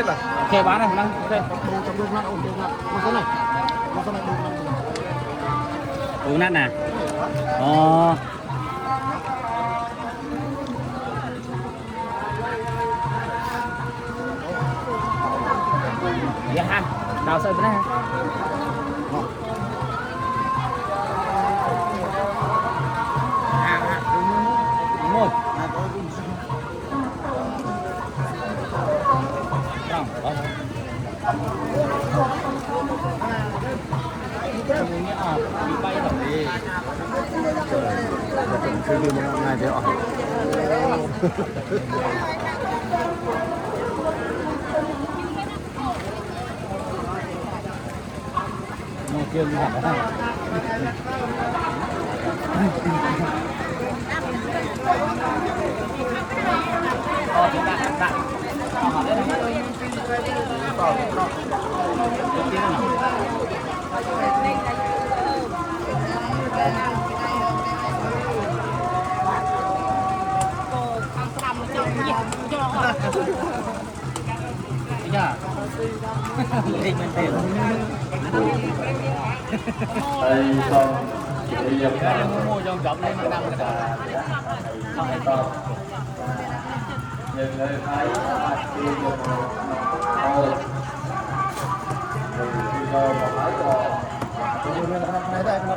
biết là ok bán này đang ok trong đường nát ổn định nó cái này uống nát nè ồ dạ ha đào sợi bên đây đúng rồi bị bay thật đi chơi đi một ngày thế ạ một kia như vậy đó chúng ta đặt ở đây này dạ định mình tiền đây xong bây giờ mua cho chậm lên năm cái đó những người thấy đi một một rồi một cái rồi này đây nó